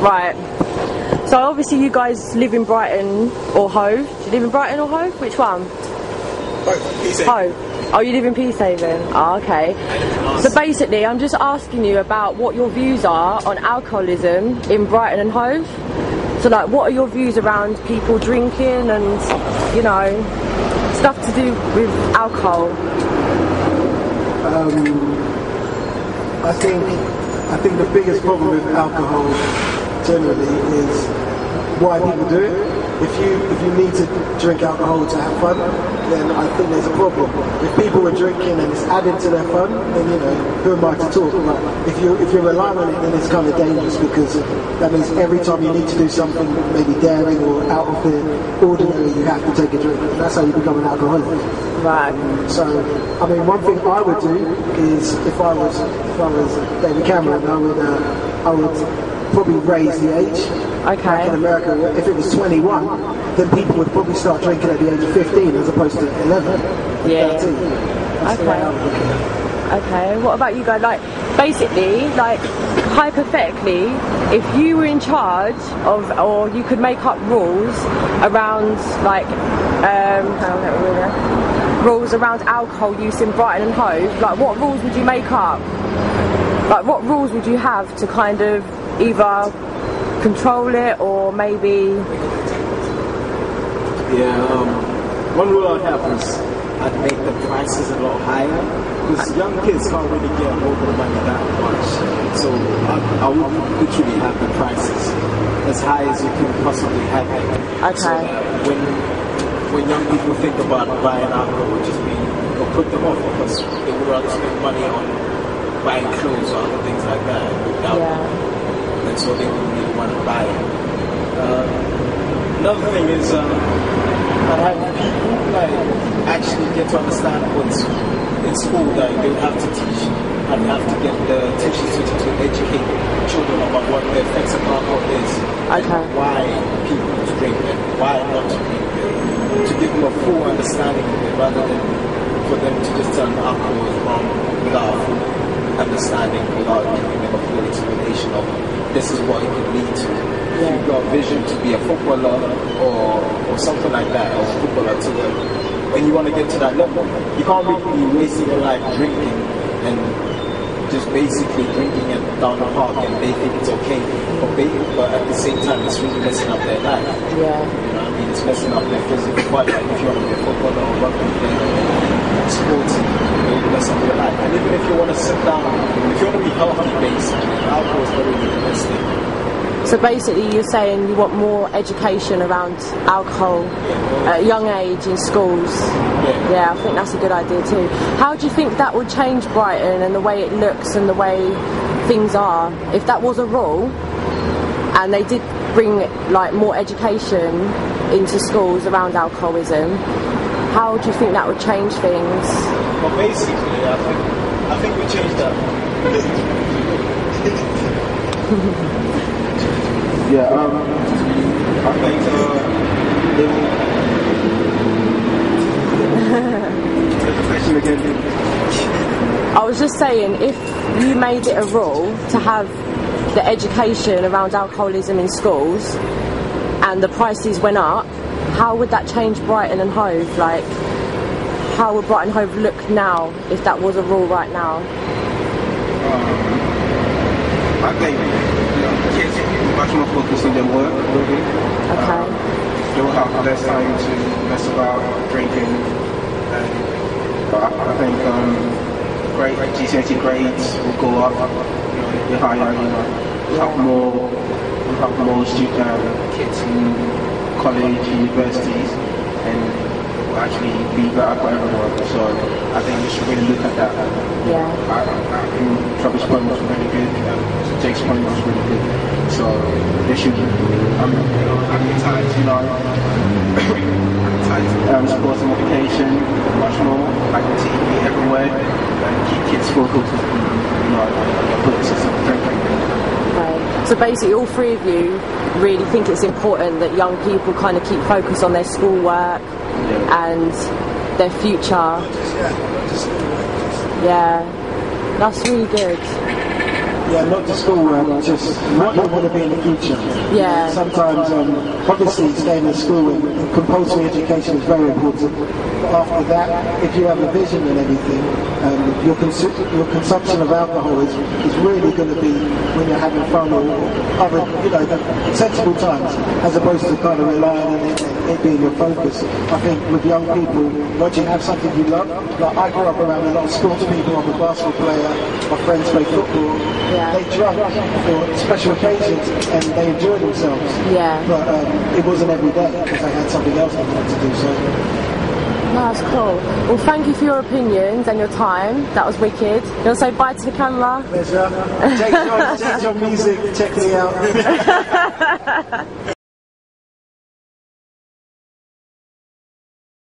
Right. So obviously you guys live in Brighton or Hove. Do you live in Brighton or Hove? Which one? Hove. Oh, you live in Peacehaven? Oh, okay. So basically, I'm just asking you about what your views are on alcoholism in Brighton and Hove. So like, what are your views around people drinking and, you know, stuff to do with alcohol? I think the biggest problem with alcohol generally is why people do it. If you need to drink alcohol to have fun, then I think there's a problem. If people are drinking and it's adding to their fun, then, you know, who am I to talk? But if you're relying on it, then it's kind of dangerous, because that means every time you need to do something maybe daring or out of the ordinary, you have to take a drink. And that's how you become an alcoholic. Right. So, I mean, one thing I would do is, if I was David Cameron, I would probably raise the age. Okay. Like in America, if it was 21, then people would probably start drinking at the age of 15 as opposed to 11, 13. That's the way I would look at it. Okay, what about you guys? Like, basically, like, hypothetically, if you were in charge of, or you could make up rules around, like, rules around alcohol use in Brighton and Hove, like, what rules would you make up? Like, what rules would you have to kind of either control it or maybe... One rule I'd have is I'd make the prices a lot higher, because young kids can't really get hold of the money that much. So I would literally have the prices as high as you can possibly have it. Okay. So when young people think about buying alcohol, it'll put them off, because they would rather spend money on buying clothes or other things like that without and so they wouldn't really want to buy it. Another thing is I'd have people like actually get to understand what's in school that they would have to teach. I'd have to get the teachers to educate children about what the effects of alcohol is, and why people drink and why not to drink it, to give them a full understanding of it, rather than for them to just tell them alcohol is wrong without a full understanding, without giving them a full explanation of this is what it could lead to. If you've got a vision to be a footballer or something like that, or a footballer to the, when you want to get to that level, you can't really be wasting your life drinking and just basically drinking it down the park and they think it's okay, but at the same time it's really messing up their life. You know what I mean? It's messing up their physical body. Like if you want to be a footballer or rugby player or sports, it'll mess up your life. And even if you want to sit down, if you want to be healthy basically, alcohol is probably the best thing. So basically you're saying you want more education around alcohol at a young age in schools. Yeah, I think that's a good idea too. How do you think that would change Brighton and the way it looks and the way things are? If that was a rule and they did bring like more education into schools around alcoholism, how do you think that would change things? Well, basically, I think we changed that. I think I was just saying, if you made it a rule to have the education around alcoholism in schools and the prices went up, how would that change Brighton and Hove? Like, how would Brighton Hove look now if that was a rule right now? I think kids are much more focused on their work, really. Okay. They will have less time to mess about drinking. But I think GCSE grades will go up, be higher. We'll have more kids in college, universities, and it will actually be better for everyone. So I think we should really look at that. I think Travis' point was really good, and Jake's point was really good. So they should advertise, sports and education much more, like the TV everywhere, and keep kids focused, on their books and stuff, drinking. Right. So basically all three of you really think it's important that young people kind of keep focused on their schoolwork and their future. Yeah, that's really good. Yeah, not just schoolwork, just what they want to be in the future. Yeah. Sometimes, obviously, staying in school and compulsory education is very important. But after that, if you have a vision and everything, your consumption of alcohol is really going to be when you're having fun or other, sensible times, as opposed to kind of relying on it being your focus. I think with young people, once you have something you love, like I grew up around a lot of sports people. I'm a basketball player, my friends play football. Yeah. They drank for special occasions and they enjoyed themselves. Yeah. But it wasn't every day because they had something else they wanted to do. So. No, that's cool. Well, thank you for your opinions and your time. That was wicked. You want to say bye to the camera? Pleasure. Check your music, check me out.